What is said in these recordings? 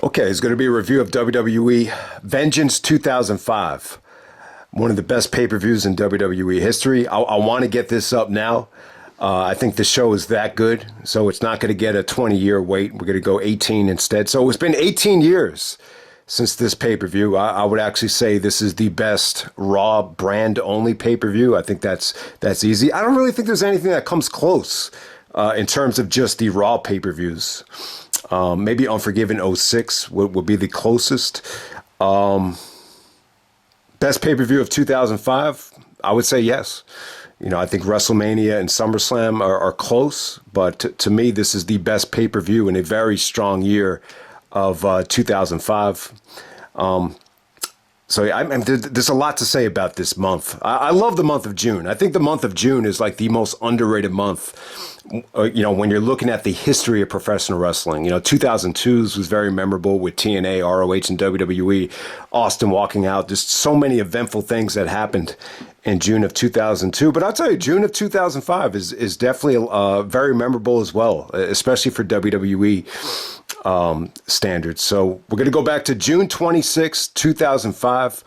Okay, it's going to be a review of WWE Vengeance 2005. One of the best pay-per-views in WWE history. I want to get this up now. I think the show is that good, so it's not going to get a 20-year wait. We're going to go 18 instead. So it's been 18 years since this pay-per-view. I would actually say this is the best Raw brand-only pay-per-view. I think that's easy. I don't really think there's anything that comes close in terms of just the Raw pay-per-views. Maybe Unforgiven 06 would be the closest. Best pay-per-view of 2005? I would say yes. You know, I think WrestleMania and SummerSlam are close, but to me, this is the best pay-per-view in a very strong year of 2005. So there's a lot to say about this month. I love the month of June. I think the month of June is like the most underrated month. You know, when you're looking at the history of professional wrestling, you know, 2002's was very memorable with TNA, ROH, and WWE. Austin walking out. Just so many eventful things that happened in June of 2002. But I'll tell you, June of 2005 is definitely very memorable as well, especially for WWE standards. So we're going to go back to June 26, 2005,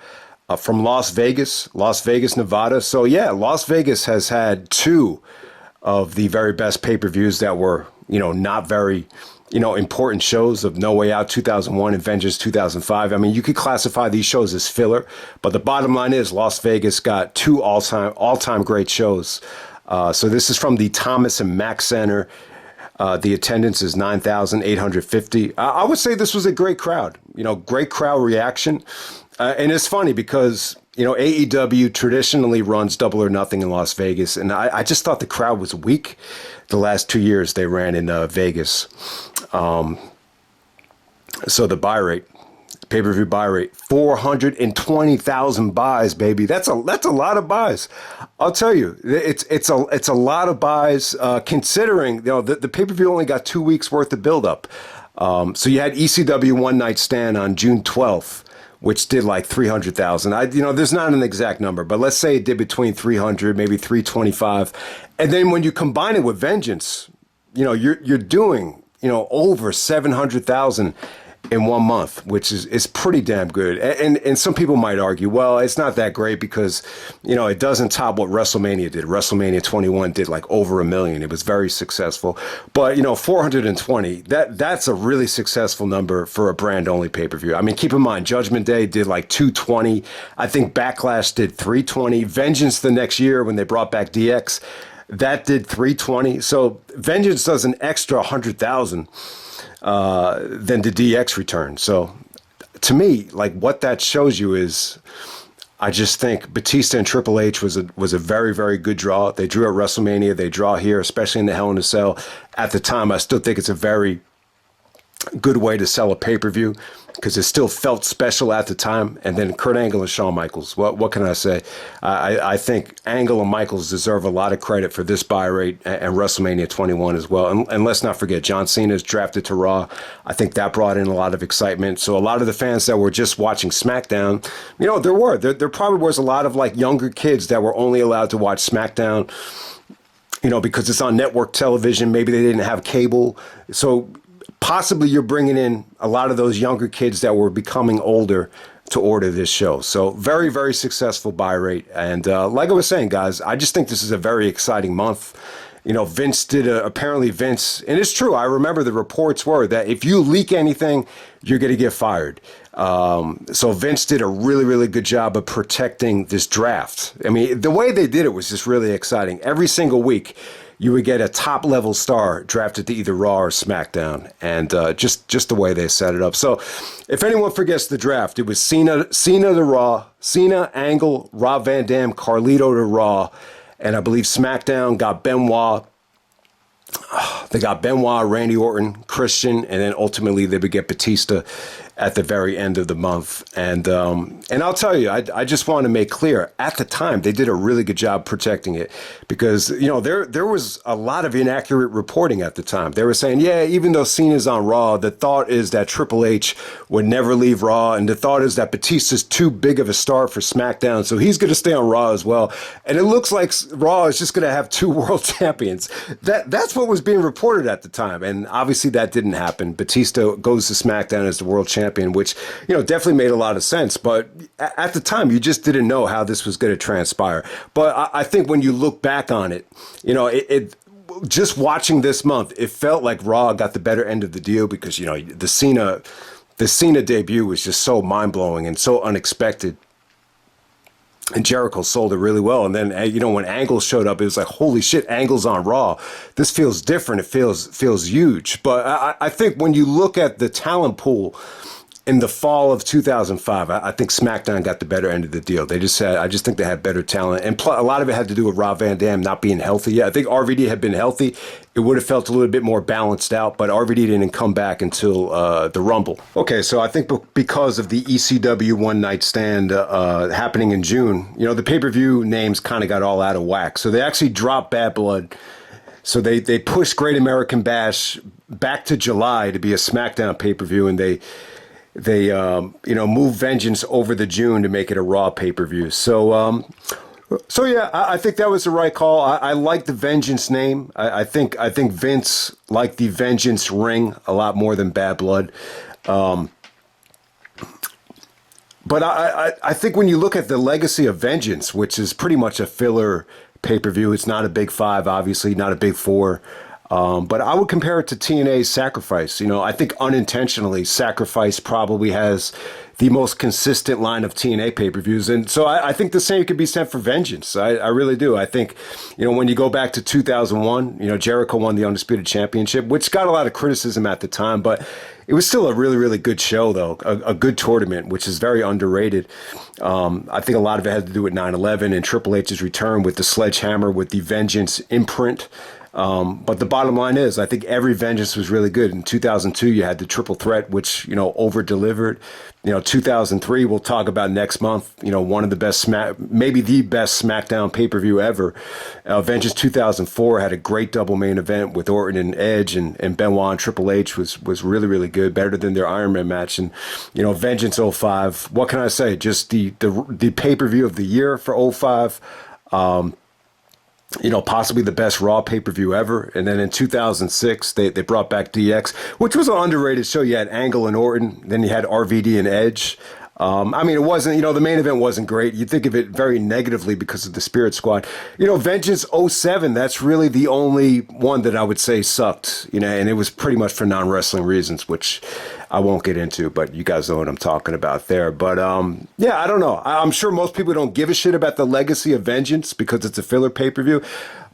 from Las Vegas, Nevada. So yeah, Las Vegas has had two of the very best pay-per-views that were, you know, not very, you know, important shows of No Way Out 2001 and Vengeance 2005. I mean, you could classify these shows as filler, but the bottom line is Las Vegas got two all-time great shows. So this is from the Thomas and Mack Center. The attendance is 9,850. I would say this was a great crowd, you know, great crowd reaction. And it's funny because, you know, AEW traditionally runs Double or Nothing in Las Vegas. And I just thought the crowd was weak the last 2 years they ran in Vegas. So the buy rate, pay-per-view buy rate, 420,000 buys, baby. That's a lot of buys. I'll tell you, it's a lot of buys considering, you know, the pay-per-view only got 2 weeks worth of buildup. So you had ECW One Night Stand on June 12th, which did like 300,000. You know, there's not an exact number, but let's say it did between 300, maybe 325. And then when you combine it with Vengeance, you know, you're doing, you know, over 700,000 in 1 month, which is pretty damn good. And some people might argue, well, it's not that great because, you know, it doesn't top what WrestleMania did. WrestleMania 21 did like over 1 million. It was very successful. But, you know, 420, that's a really successful number for a brand only pay-per-view. I mean, keep in mind, Judgment Day did like 220. I think Backlash did 320. Vengeance the next year when they brought back DX, that did 320. So Vengeance does an extra 100,000. Than the DX return. So to me, like what that shows you is, I just think Batista and Triple H was a very, very good draw. They drew at WrestleMania. They draw here, especially in the Hell in a Cell. At the time, I still think it's a very good way to sell a pay-per-view because it still felt special at the time. And then Kurt Angle and Shawn Michaels. What can I say? I think Angle and Michaels deserve a lot of credit for this buy rate and WrestleMania 21 as well. And let's not forget, John Cena is drafted to Raw. I think that brought in a lot of excitement. So a lot of the fans that were just watching SmackDown, you know, there probably was a lot of like younger kids that were only allowed to watch SmackDown, you know, because it's on network television. Maybe they didn't have cable. So possibly you're bringing in a lot of those younger kids that were becoming older to order this show. So very, very successful buy rate. And like I was saying, guys, I just think this is a very exciting month. You know, apparently Vince, and it's true, I remember the reports were that if you leak anything, you're going to get fired. So Vince did a really, really good job of protecting this draft. I mean, the way they did it was just really exciting. Every single week, you would get a top-level star drafted to either Raw or SmackDown, and just the way they set it up. So if anyone forgets the draft, it was Cena to Raw, Cena, Angle, Rob Van Dam, Carlito to Raw, and I believe SmackDown got Benoit. They got Benoit, Randy Orton, Christian, and then ultimately they would get Batista at the very end of the month. And I'll tell you, I just want to make clear, at the time, they did a really good job protecting it because, you know, there was a lot of inaccurate reporting at the time. They were saying, yeah, even though Cena's on Raw, the thought is that Triple H would never leave Raw, and the thought is that Batista's too big of a star for SmackDown, so he's going to stay on Raw as well. And it looks like Raw is just going to have two world champions. That's what was being reported reported at the time, and obviously that didn't happen. Batista goes to SmackDown as the world champion, which, definitely made a lot of sense. But at the time, you just didn't know how this was going to transpire. But I think when you look back on it, it just watching this month, it felt like Raw got the better end of the deal because, the Cena debut was just so mind-blowing and so unexpected. And Jericho sold it really well. And then, when Angle showed up, it was like, holy shit, Angle's on Raw. This feels different. It feels huge. But I think when you look at the talent pool in the fall of 2005, I think SmackDown got the better end of the deal. I just think they had better talent. And a lot of it had to do with Rob Van Dam not being healthy yet. I think RVD had been healthy. It would have felt a little bit more balanced out, but RVD didn't come back until the Rumble. Okay, so I think because of the ECW One Night Stand happening in June, the pay-per-view names kind of got all out of whack. So they actually dropped Bad Blood. So they pushed Great American Bash back to July to be a SmackDown pay-per-view, and they moved Vengeance over the June to make it a Raw pay-per-view. So yeah, I think that was the right call. I like the Vengeance name. I think Vince liked the Vengeance ring a lot more than Bad Blood. But I think when you look at the legacy of Vengeance, which is pretty much a filler pay-per-view, it's not a big 5, obviously, not a big 4. But I would compare it to TNA's Sacrifice. I think unintentionally, Sacrifice probably has the most consistent line of TNA pay-per-views. And so I think the same could be said for Vengeance. I really do. I think, when you go back to 2001, Jericho won the Undisputed Championship, which got a lot of criticism at the time, but it was still a really, really good show, though, a good tournament, which is very underrated. I think a lot of it had to do with 9/11 and Triple H's return with the sledgehammer, with the Vengeance imprint. But the bottom line is, I think every Vengeance was really good. In 2002, you had the Triple Threat, which, over-delivered. 2003, we'll talk about next month, one of the best, maybe the best SmackDown pay-per-view ever. Vengeance 2004 had a great double main event with Orton and Edge, and Benoit and Triple H was really, really good, better than their Iron Man match. And, Vengeance 05, what can I say? Just the pay-per-view of the year for 05. Possibly the best Raw pay-per-view ever. And then in 2006, they brought back DX, which was an underrated show. You had Angle and Orton. Then you had RVD and Edge. It wasn't, the main event wasn't great. You think of it very negatively because of the Spirit Squad. Vengeance 07, that's really the only one that I would say sucked, and it was pretty much for non-wrestling reasons, which I won't get into, but you guys know what I'm talking about there. But, yeah, I don't know. I'm sure most people don't give a shit about the legacy of Vengeance because it's a filler pay-per-view.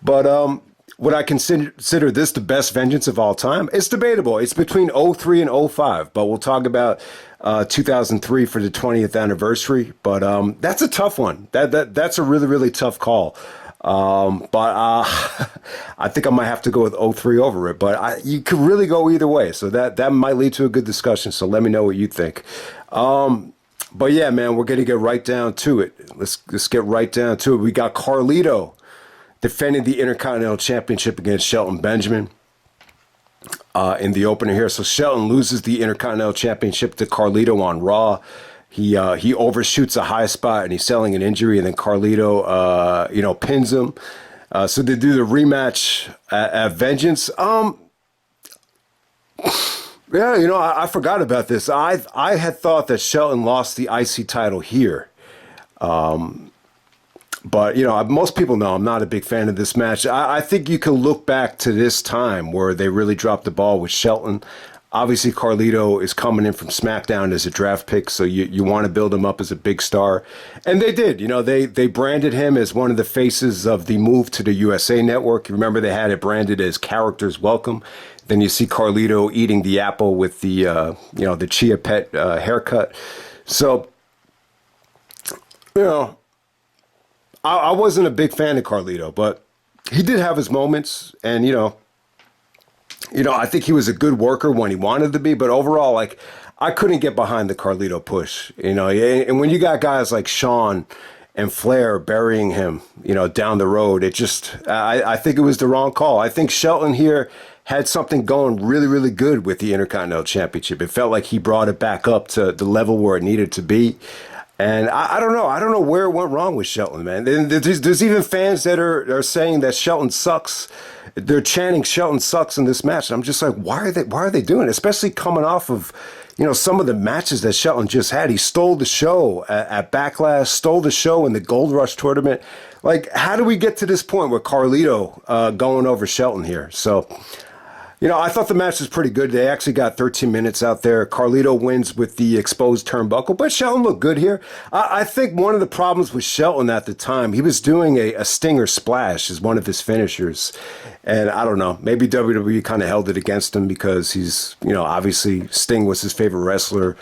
But, would I consider this the best Vengeance of all time? It's debatable. It's between 03 and 05, but we'll talk about 2003 for the 20th anniversary. But that's a tough one. That's a really, really tough call. But I think I might have to go with 03 over it. But you could really go either way. So that might lead to a good discussion. So let me know what you think. But yeah, man, we're going to get right down to it. Let's get right down to it. We got Carlito defending the Intercontinental Championship against Shelton Benjamin in the opener here. So Shelton loses the Intercontinental Championship to Carlito on Raw. He overshoots a high spot and he's selling an injury, and then Carlito, pins him. So they do the rematch at Vengeance. Yeah, I forgot about this. I had thought that Shelton lost the IC title here. But, most people know I'm not a big fan of this match. I think you can look back to this time where they really dropped the ball with Shelton. Obviously, Carlito is coming in from SmackDown as a draft pick, so you want to build him up as a big star. And they did. They branded him as one of the faces of the move to the USA Network. Remember, they had it branded as Characters Welcome. Then you see Carlito eating the apple with the Chia Pet haircut. So, I wasn't a big fan of Carlito, but he did have his moments, and I think he was a good worker when he wanted to be, but overall, I couldn't get behind the Carlito push, and when you got guys like Shawn and Flair burying him, down the road, it just, I think it was the wrong call. I think Shelton here had something going really, really good with the Intercontinental Championship. It felt like he brought it back up to the level where it needed to be. And I don't know. I don't know where it went wrong with Shelton, man. And there's even fans that are saying that Shelton sucks. They're chanting Shelton sucks in this match. And I'm just like, why are they doing it? Especially coming off of, some of the matches that Shelton just had. He stole the show at Backlash, stole the show in the Gold Rush tournament. Like, how do we get to this point with Carlito going over Shelton here? So, I thought the match was pretty good. They actually got 13 minutes out there. Carlito wins with the exposed turnbuckle, but Shelton looked good here. I think one of the problems with Shelton at the time, he was doing a stinger splash as one of his finishers. And I don't know, maybe WWE kind of held it against him because he's, obviously Sting was his favorite wrestler.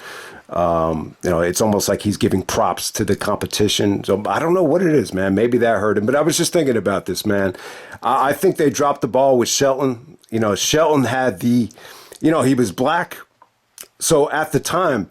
It's almost like he's giving props to the competition. So I don't know what it is, man. Maybe that hurt him. But I was just thinking about this, man. I think they dropped the ball with Shelton. Shelton had he was black. So at the time,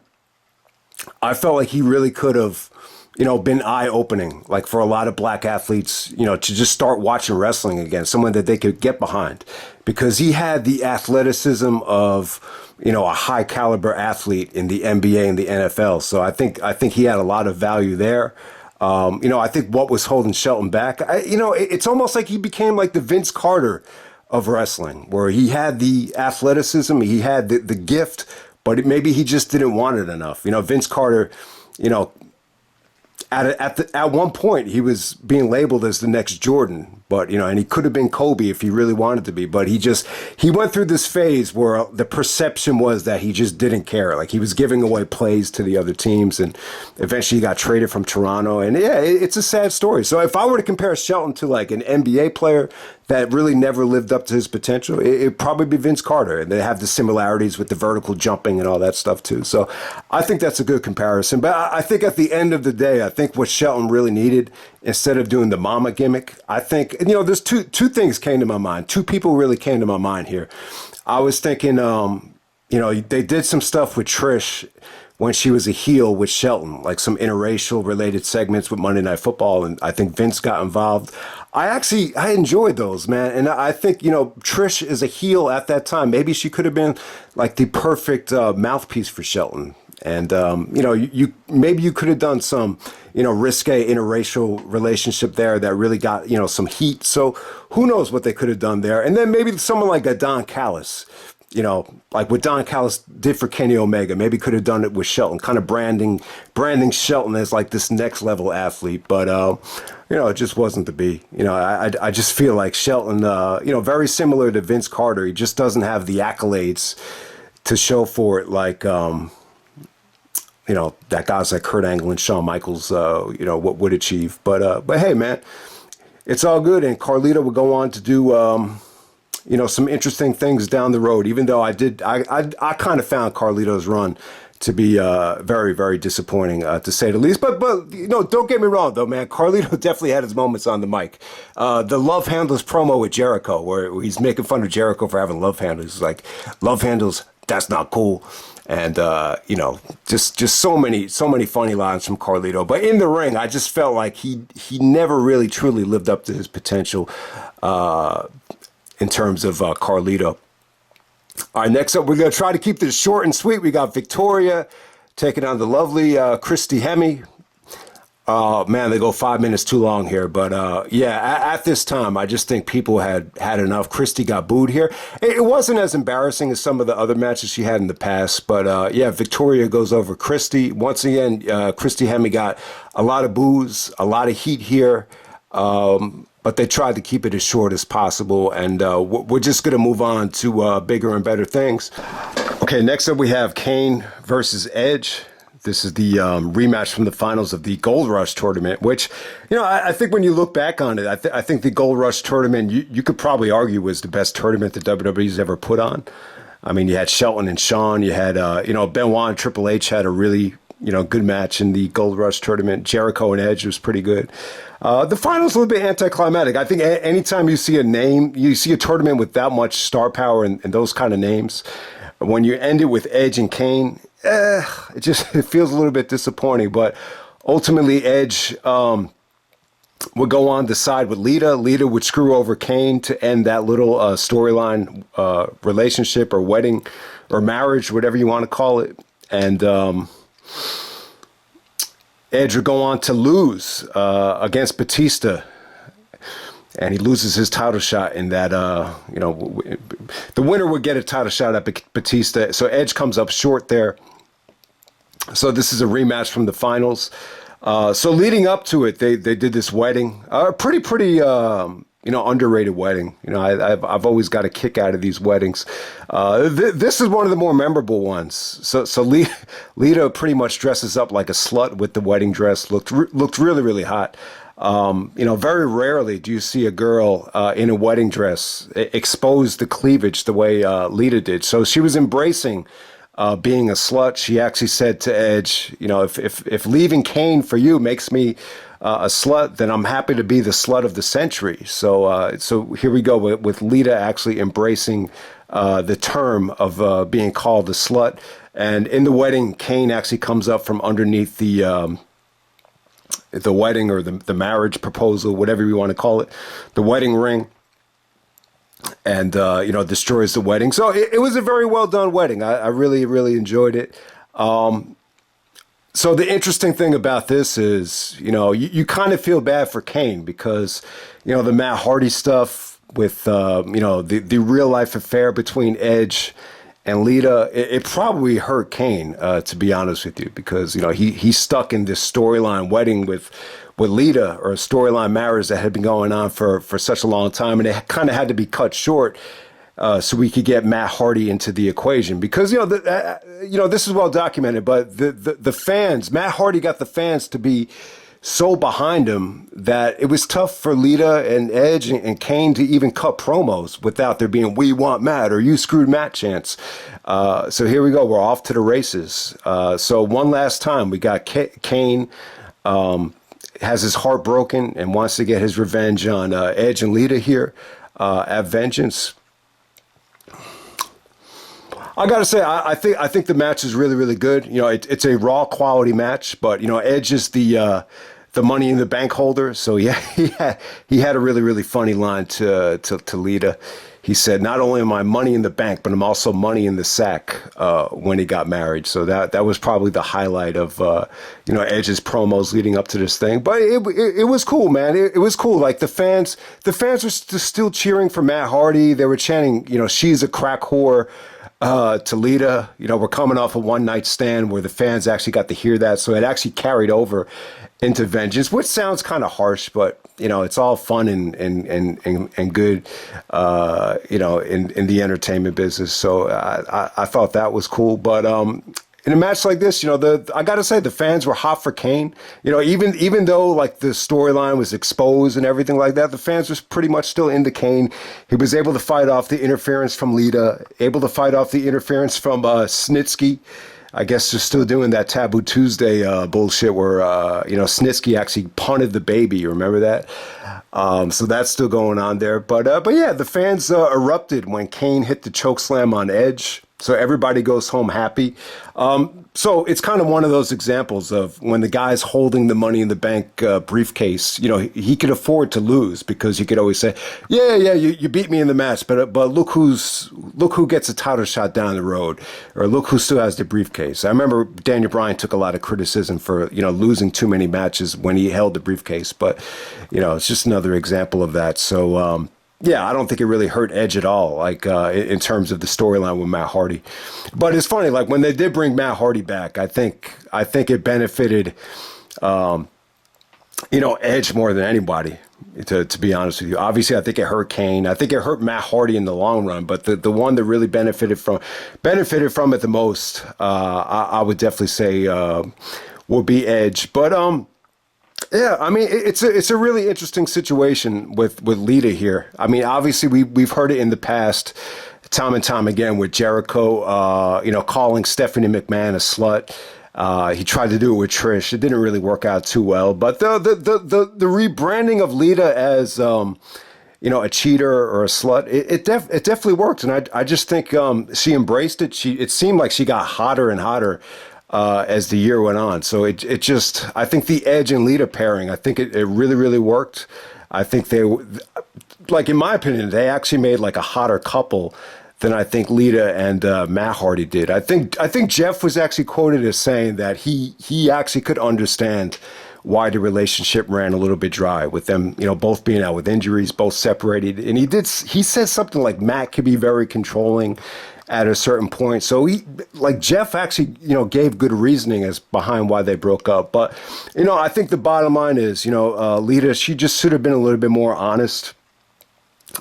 I felt like he really could have, been eye-opening, like for a lot of black athletes, to just start watching wrestling again, someone that they could get behind. Because he had the athleticism of, a high-caliber athlete in the NBA and the NFL. So I think he had a lot of value there. I think what was holding Shelton back, it's almost like he became like the Vince Carter of wrestling, where he had the athleticism, he had the gift, but maybe he just didn't want it enough. Vince Carter, at one point he was being labeled as the next Jordan, but and he could have been Kobe if he really wanted to be, but he went through this phase where the perception was that he just didn't care, like he was giving away plays to the other teams, and eventually he got traded from Toronto, and it's a sad story. So if I were to compare Shelton to like an NBA player that really never lived up to his potential, it'd probably be Vince Carter. And they have the similarities with the vertical jumping and all that stuff too. So I think that's a good comparison. But I think at the end of the day, I think what Shelton really needed, instead of doing the mama gimmick, I think, there's two things came to my mind. Two people really came to my mind here. I was thinking, they did some stuff with Trish when she was a heel with Shelton, like some interracial related segments with Monday Night Football, and I think Vince got involved. I enjoyed those, man. And I think, Trish is a heel at that time. Maybe she could have been like the perfect mouthpiece for Shelton. And, maybe you could have done some, risque interracial relationship there that really got, some heat. So who knows what they could have done there. And then maybe someone like a Don Callis, like what Don Callis did for Kenny Omega, maybe could have done it with Shelton, kind of branding Shelton as like this next level athlete. But, it just wasn't to be. I just feel like Shelton, very similar to Vince Carter. He just doesn't have the accolades to show for it like, that guys like Kurt Angle and Shawn Michaels, what would achieve. But hey, man, it's all good. And Carlito would go on to do, some interesting things down the road, even though I kind of found Carlito's run to be very, very disappointing, to say the least. But don't get me wrong, though, man. Carlito definitely had his moments on the mic. The love handles promo with Jericho, where he's making fun of Jericho for having love handles. He's like, love handles, that's not cool. And, just so many funny lines from Carlito. But in the ring, I just felt like he never really truly lived up to his potential in terms of Carlito. All right, next up, we're going to try to keep this short and sweet. We got Victoria taking on the lovely Christy Hemme. Man, they go 5 minutes too long here. But at this time, I just think people had enough. Christy got booed here. It wasn't as embarrassing as some of the other matches she had in the past. But Victoria goes over Christy. Once again, Christy Hemme got a lot of boos, a lot of heat here. But they tried to keep it as short as possible, and we're just going to move on to bigger and better things. Okay, next up we have Kane versus Edge. This is the rematch from the finals of the Gold Rush tournament, which, I think when you look back on it, I think the Gold Rush tournament, you could probably argue was the best tournament that WWE's ever put on. I mean, you had Shelton and Shawn, you had, Benoit and Triple H had a really, good match in the Gold Rush tournament. Jericho and Edge was pretty good. The finals a little bit anticlimactic. I think anytime you see a tournament with that much star power and those kind of names, when you end it with Edge and Kane, it feels a little bit disappointing. But ultimately, Edge would go on to side with Lita. Lita would screw over Kane to end that little storyline relationship or wedding or marriage, whatever you want to call it. And Edge would go on to lose against Batista, and he loses his title shot in that, the winner would get a title shot at Batista. So Edge comes up short there. So this is a rematch from the finals. So leading up to it, they did this wedding, pretty underrated wedding. I've always got a kick out of these weddings. This is one of the more memorable ones. So Lita pretty much dresses up like a slut with the wedding dress. Looked really, really hot. Very rarely do you see a girl in a wedding dress expose the cleavage the way Lita did. So she was embracing being a slut. She actually said to Edge, if leaving Kane for you makes me a slut, then I'm happy to be the slut of the century. So here we go with Lita actually embracing the term of being called a slut. And in the wedding, Kane actually comes up from underneath the wedding or the marriage proposal, whatever you want to call it, the wedding ring, and destroys the wedding. So it was a very well done wedding. I really, really enjoyed it. So the interesting thing about this is, you kind of feel bad for Kane because, the Matt Hardy stuff with, the real life affair between Edge and Lita, it probably hurt Kane, to be honest with you, because, he's stuck in this storyline wedding with Lita, or a storyline marriage that had been going on for such a long time. And it kind of had to be cut short so we could get Matt Hardy into the equation, because this is well documented. But the fans, Matt Hardy got the fans to be so behind him that it was tough for Lita and Edge and Kane to even cut promos without there being "we want Matt" or "you screwed Matt" chants. So here we go, we're off to the races. So one last time, we got Kane. Has his heart broken and wants to get his revenge on Edge and Lita here at Vengeance. I gotta say, I think the match is really, really good. It's a Raw quality match, but Edge is the Money in the Bank holder, so yeah, he had a really, really funny line to Lita. He said, "Not only am I money in the bank, but I'm also money in the sack," when he got married. So that was probably the highlight of Edge's promos leading up to this thing. But it was cool, man. It was cool. Like the fans were still cheering for Matt Hardy. They were chanting, "She's a crack whore." To Lita, we're coming off a one night stand where the fans actually got to hear that. So it actually carried over into Vengeance, which sounds kind of harsh, but it's all fun and good, in the entertainment business. So I thought that was cool. But in a match like this, I got to say the fans were hot for Kane. Even though like the storyline was exposed and everything like that, the fans was pretty much still into Kane. He was able to fight off the interference from Lita, able to fight off the interference from Snitsky. I guess they're still doing that Taboo Tuesday bullshit where Snitsky actually punted the baby. You remember that? So that's still going on there. But yeah, the fans erupted when Kane hit the chokeslam on Edge. So everybody goes home happy. So it's kind of one of those examples of when the guy's holding the Money in the Bank briefcase, he could afford to lose because he could always say, yeah, you beat me in the match, but look who gets a title shot down the road, or look who still has the briefcase. I remember Daniel Bryan took a lot of criticism for, losing too many matches when he held the briefcase, but, it's just another example of that. So, yeah, I don't think it really hurt Edge at all, like in terms of the storyline with Matt Hardy. But it's funny, like when they did bring Matt Hardy back, I think it benefited, Edge more than anybody. To be honest with you, obviously, I think it hurt Kane. I think it hurt Matt Hardy in the long run. But the one that really benefited from it the most, I would definitely say would be Edge. But yeah, I mean, it's a really interesting situation with Lita here. I mean, obviously we've heard it in the past, time and time again, with Jericho, calling Stephanie McMahon a slut. He tried to do it with Trish. It didn't really work out too well. But the rebranding of Lita as a cheater or a slut, it definitely worked, and I just think she embraced it. It seemed like she got hotter and hotter as the year went on. So it just, I think the Edge and Lita pairing, I think it really, really worked. I think they, like, in my opinion, they actually made like a hotter couple than I think Lita and Matt Hardy did. I think Jeff was actually quoted as saying that he actually could understand why the relationship ran a little bit dry with them, both being out with injuries, both separated. And he said something like Matt could be very controlling at a certain point. So Jeff actually, gave good reasoning as behind why they broke up. But, I think the bottom line is, Lita, she just should have been a little bit more honest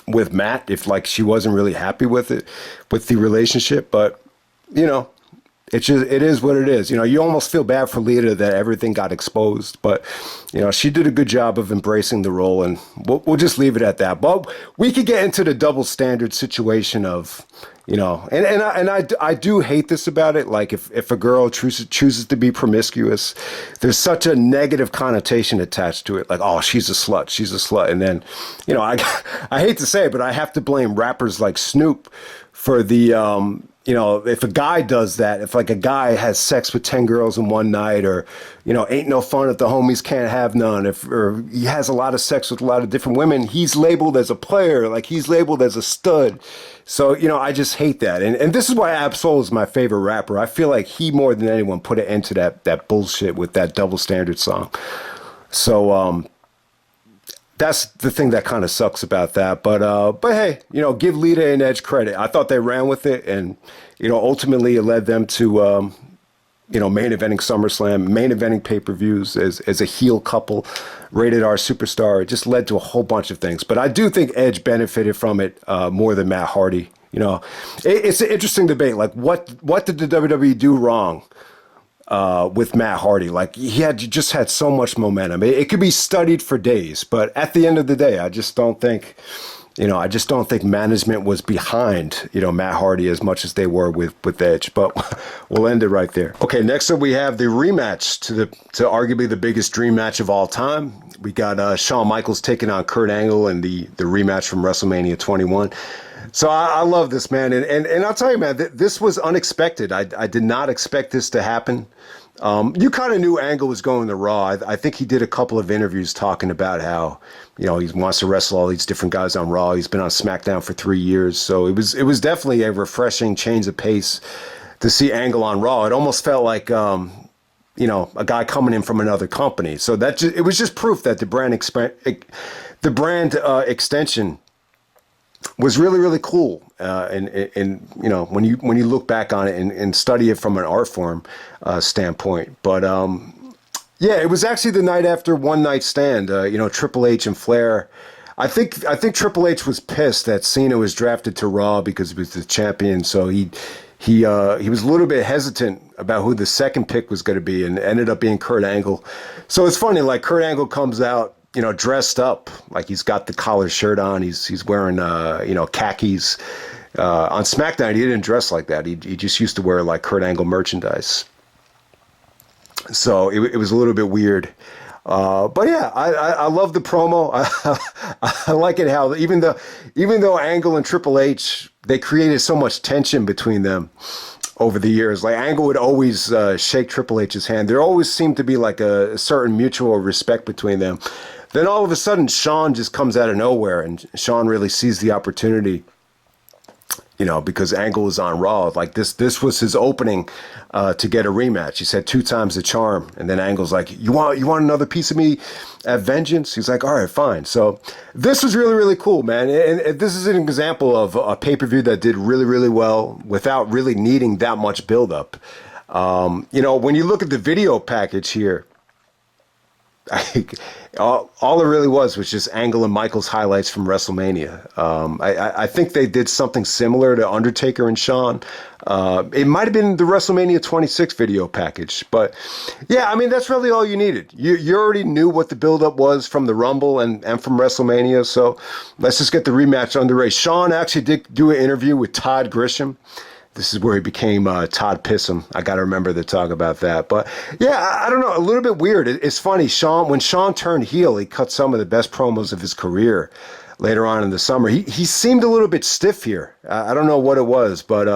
with Matt if she wasn't really happy with the relationship. But, it is what it is. You almost feel bad for Lita that everything got exposed, but she did a good job of embracing the role, and we'll just leave it at that. But we could get into the double standard situation of, I do hate this about it. Like if a girl chooses to be promiscuous, there's such a negative connotation attached to it. Like, oh, she's a slut, and then, I hate to say it, but I have to blame rappers like Snoop for the. If a guy does that, if a guy has sex with 10 girls in one night, or, ain't no fun if the homies can't have none, or he has a lot of sex with a lot of different women, he's labeled as a player, he's labeled as a stud. So, I just hate that. And this is why Ab-Soul is my favorite rapper. I feel like he more than anyone put it into that bullshit with that double standard song. So, that's the thing that kind of sucks about that. But hey, give Lita and Edge credit. I thought they ran with it, and, ultimately it led them to, main eventing SummerSlam, main eventing pay-per-views as a heel couple, rated R superstar. It just led to a whole bunch of things. But I do think Edge benefited from it more than Matt Hardy. It's an interesting debate. What did the WWE do wrong with Matt Hardy? He just had so much momentum. It could be studied for days, but at the end of the day, I just don't think management was behind, Matt Hardy as much as they were with Edge. But we'll end it right there. Okay, next up we have the rematch to arguably the biggest dream match of all time. We got Shawn Michaels taking on Kurt Angle in the rematch from WrestleMania 21. So I love this, man. And I'll tell you, man, this was unexpected. I did not expect this to happen. You kind of knew Angle was going to Raw. I think he did a couple of interviews talking about how, he wants to wrestle all these different guys on Raw. He's been on SmackDown for 3 years. So it was definitely a refreshing change of pace to see Angle on Raw. It almost felt like, a guy coming in from another company. So it was just proof that the brand extension was really, really cool. And when you look back on it and study it from an art form standpoint. But yeah, it was actually the night after One Night Stand. Triple H and Flair. I think Triple H was pissed that Cena was drafted to Raw because he was the champion. So he was a little bit hesitant about who the second pick was going to be, and ended up being Kurt Angle. So it's funny, Kurt Angle comes out, dressed up, he's got the collar shirt on. He's wearing, khakis. On SmackDown, he didn't dress like that. He just used to wear Kurt Angle merchandise. So it was a little bit weird. But yeah, I love the promo. I like it how even though Angle and Triple H, they created so much tension between them over the years. Angle would always shake Triple H's hand. There always seemed to be a certain mutual respect between them. Then all of a sudden, Shawn just comes out of nowhere, and Shawn really sees the opportunity, because Angle is on Raw. This was his opening to get a rematch. He said 2 times the charm, and then Angle's like, you want another piece of me at Vengeance? He's like, all right, fine. So this was really, really cool, man. And this is an example of a pay-per-view that did really, really well without really needing that much buildup. When you look at the video package here, all it really was just Angle and Michaels highlights from WrestleMania. I think they did something similar to Undertaker and Shawn. It might have been the WrestleMania 26 video package, but yeah, that's really all you needed. You already knew what the buildup was from the Rumble and from WrestleMania, so let's just get the rematch underway. Shawn actually did do an interview with Todd Grisham. This is where he became Todd Pissum. I got to remember to talk about that. But yeah, I don't know, a little bit weird. It's funny, when Shawn turned heel, he cut some of the best promos of his career later on in the summer. He seemed a little bit stiff here. I don't know what it was, but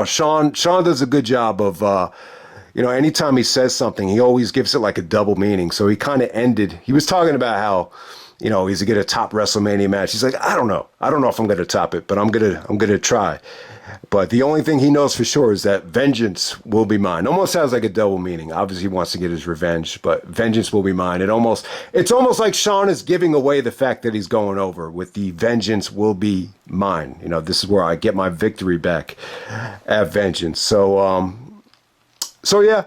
Shawn does a good job of anytime he says something, he always gives it a double meaning. So he kind of ended. He was talking about how is he going to top WrestleMania match? He's like, I don't know. I don't know if I'm going to top it, but I'm gonna try. But the only thing he knows for sure is that vengeance will be mine. Almost sounds like a double meaning. Obviously, he wants to get his revenge, but vengeance will be mine. It's almost like Shawn is giving away the fact that he's going over with the vengeance will be mine. This is where I get my victory back at Vengeance. So yeah.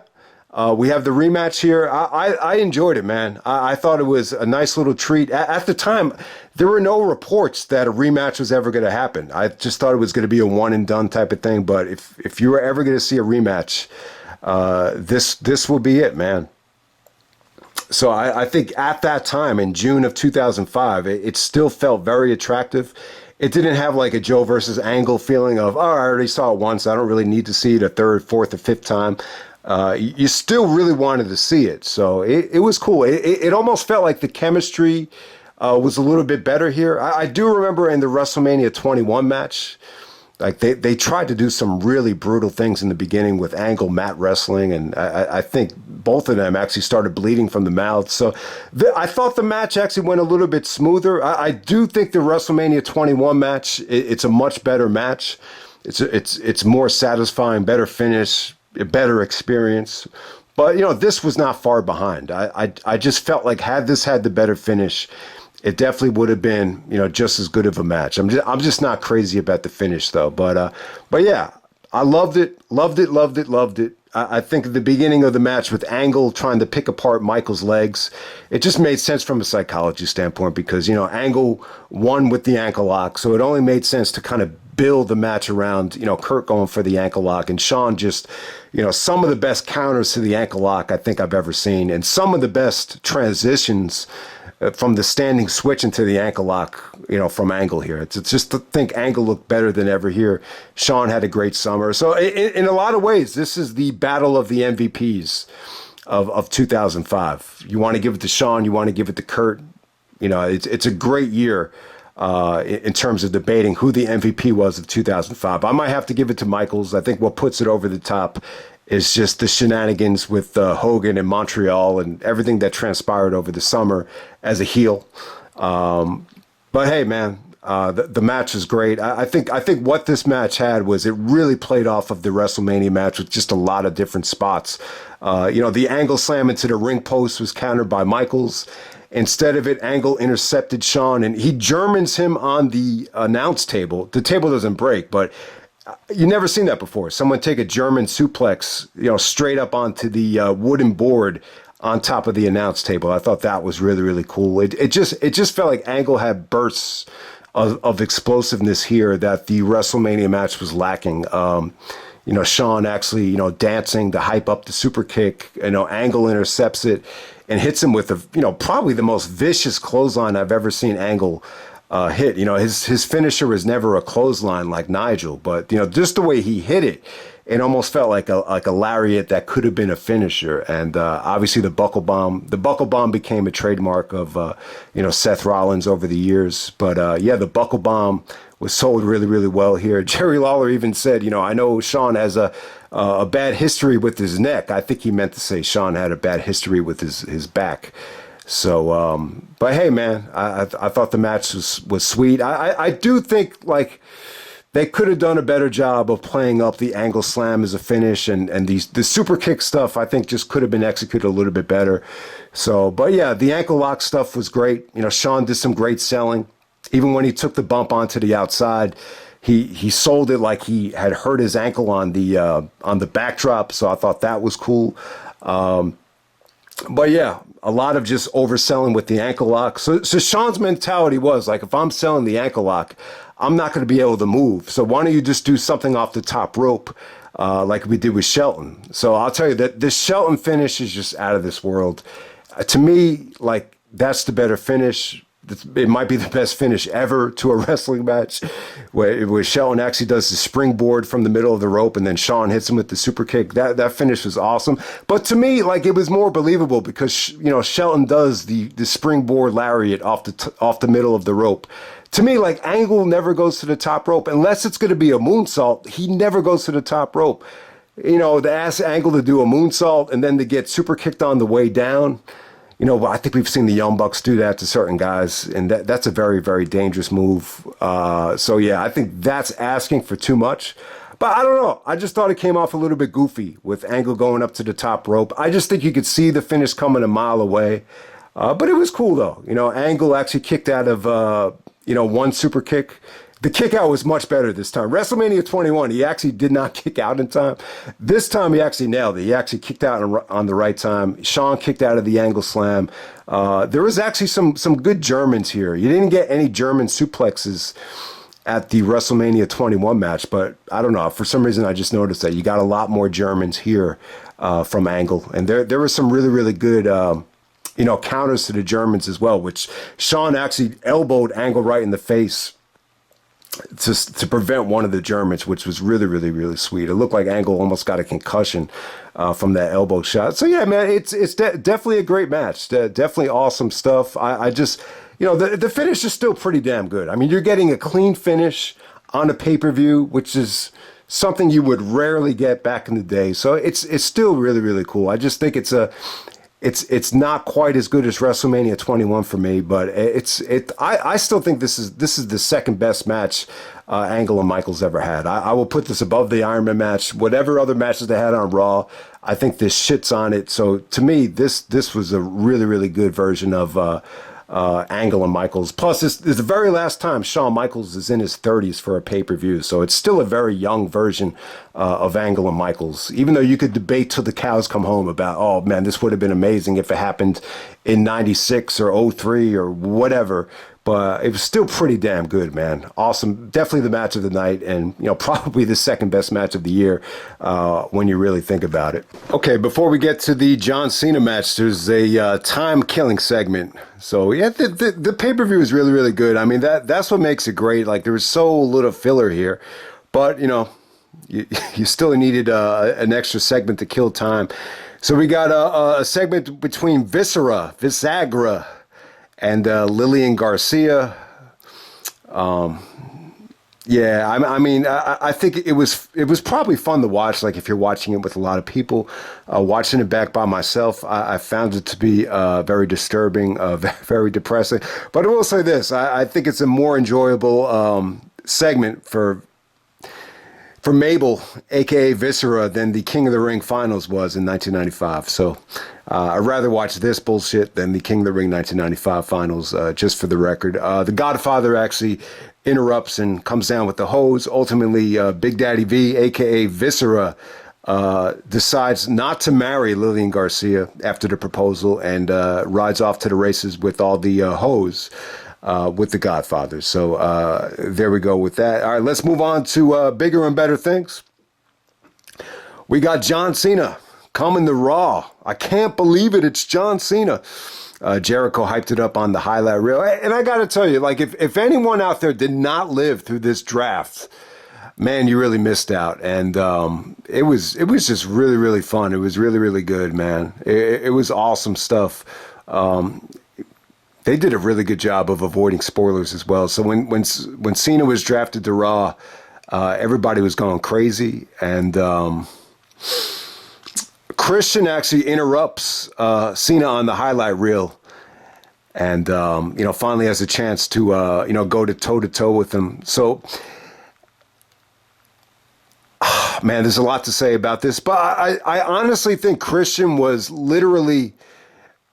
We have the rematch here. I enjoyed it, man. I thought it was a nice little treat. At the time, there were no reports that a rematch was ever going to happen. I just thought it was going to be a one and done type of thing. But if you were ever going to see a rematch, this will be it, man. So I think at that time in June of 2005, it still felt very attractive. It didn't have like a Joe versus Angle feeling of, I already saw it once. I don't really need to see it a third, fourth, or fifth time. You still really wanted to see it. So it was cool. It almost felt like the chemistry was a little bit better here. I do remember in the WrestleMania 21 match, like they tried to do some really brutal things in the beginning with Angle mat wrestling. And I think both of them actually started bleeding from the mouth. So I thought the match actually went a little bit smoother. I do think the WrestleMania 21 match, it's a much better match. It's more satisfying, better finish, a better experience. But, this was not far behind. I just felt like had this had the better finish, it definitely would have been, just as good of a match. I'm just not crazy about the finish though. But yeah, I loved it. I think at the beginning of the match with Angle trying to pick apart Michael's legs, it just made sense from a psychology standpoint because, Angle won with the ankle lock. So it only made sense to kind of build the match around, Kurt going for the ankle lock and Shawn just, some of the best counters to the ankle lock I think I've ever seen. And some of the best transitions from the standing switch into the ankle lock, from Angle here. It's just to think Angle looked better than ever here. Shawn had a great summer. So in a lot of ways, this is the battle of the MVPs of 2005. You want to give it to Shawn, you want to give it to Kurt. It's a great year in terms of debating who the MVP was of 2005. I might have to give it to Michaels. I think what puts it over the top is just the shenanigans with Hogan in Montreal and everything that transpired over the summer as a heel. But hey, man, the match is great. I think what this match had was it really played off of the WrestleMania match with just a lot of different spots. The Angle slam into the ring post was countered by Michaels. Instead of it, Angle intercepted Shawn, and he Germans him on the announce table. The table doesn't break, but you never seen that before. Someone take a German suplex, straight up onto the wooden board on top of the announce table. I thought that was really, really cool. It just felt like Angle had bursts of explosiveness here that the WrestleMania match was lacking. Shawn actually, dancing to hype up the super kick. Angle intercepts it and hits him with probably the most vicious clothesline I've ever seen Angle hit. His finisher was never a clothesline like Nigel, but just the way he hit it, it almost felt like a lariat that could have been a finisher. And obviously the buckle bomb. The buckle bomb became a trademark of Seth Rollins over the years. But yeah, the buckle bomb was sold really, really well here. Jerry Lawler even said, I know Shawn has a bad history with his neck. I think he meant to say Shawn had a bad history with his back. So, but hey, man, I thought the match was sweet. I do think like they could have done a better job of playing up the Angle slam as a finish and the super kick stuff. I think just could have been executed a little bit better. So, but yeah, the ankle lock stuff was great. Shawn did some great selling. Even when he took the bump onto the outside, he sold it like he had hurt his ankle on the backdrop. So I thought that was cool. But yeah, a lot of just overselling with the ankle lock. So Shawn's mentality was like, if I'm selling the ankle lock, I'm not going to be able to move. So why don't you just do something off the top rope like we did with Shelton? So I'll tell you that this Shelton finish is just out of this world. To me, like that's the better finish. It might be the best finish ever to a wrestling match where Shelton actually does the springboard from the middle of the rope and then Shawn hits him with the super kick. That finish was awesome. But to me, like it was more believable because, Shelton does the springboard lariat off the middle of the rope. To me, like Angle never goes to the top rope unless it's going to be a moonsault. He never goes to the top rope. To ask Angle to do a moonsault and then to get super kicked on the way down. I think we've seen the Young Bucks do that to certain guys, and that's a very, very dangerous move. So yeah, I think that's asking for too much. But I don't know. I just thought it came off a little bit goofy with Angle going up to the top rope. I just think you could see the finish coming a mile away. But it was cool, though. Angle actually kicked out of, one super kick. The kick out was much better this time. WrestleMania 21, he actually did not kick out in time. This time, he actually nailed it. He actually kicked out on the right time. Shawn kicked out of the Angle Slam. There was actually some good Germans here. You didn't get any German suplexes at the WrestleMania 21 match, but I don't know. For some reason, I just noticed that you got a lot more Germans here from Angle. And there were some really, really good counters to the Germans as well, which Shawn actually elbowed Angle right in the face to prevent one of the Germans, which was really, really, really sweet. It looked like Angle almost got a concussion from that elbow shot. So yeah, man, it's definitely a great match. Definitely awesome stuff. I just, the finish is still pretty damn good. I mean, you're getting a clean finish on a pay-per-view, which is something you would rarely get back in the day. So it's still really, really cool. I just think it's not quite as good as WrestleMania 21 for me, but I still think this is the second best match Angle and Michaels ever had. I will put this above the Iron Man match, whatever other matches they had on Raw. I think this shits on it. So to me, this was a really, really good version of Angle and Michaels. Plus, this is the very last time Shawn Michaels is in his 30s for a pay-per-view, so it's still a very young version of Angle and Michaels. Even though you could debate till the cows come home about, oh man, this would have been amazing if it happened in 96 or 03 or whatever, but it was still pretty damn good, man. Awesome. Definitely the match of the night, and probably the second best match of the year when you really think about it. Okay, before we get to the John Cena match, there's a time-killing segment. So yeah, the pay-per-view is really, really good. I mean, that's what makes it great. Like, there was so little filler here, but you still needed an extra segment to kill time. So we got a segment between Visagra, and Lillian Garcia. Yeah, I mean, I think it was probably fun to watch. Like, if you're watching it with a lot of people, watching it back by myself, I found it to be very disturbing, very depressing. But I will say this: I think it's a more enjoyable segment for Mabel, aka Viscera, than the King of the Ring finals was in 1995. So I'd rather watch this bullshit than the King of the Ring 1995 finals, just for the record. The Godfather actually interrupts and comes down with the hose. Ultimately, Big Daddy V, aka Viscera, decides not to marry Lillian Garcia after the proposal and rides off to the races with all the hose. With the Godfather. So there we go with that. All right, let's move on to bigger and better things. We got John Cena coming to Raw. I can't believe it. It's John Cena. Jericho hyped it up on the highlight reel. And I got to tell you, like, if anyone out there did not live through this draft, man, you really missed out. And it was just really, really fun. It was really, really good, man. It was awesome stuff. They did a really good job of avoiding spoilers as well. So when Cena was drafted to Raw, everybody was going crazy, and Christian actually interrupts Cena on the highlight reel, and finally has a chance to go to toe with him. So, man, there's a lot to say about this, but I honestly think Christian was literally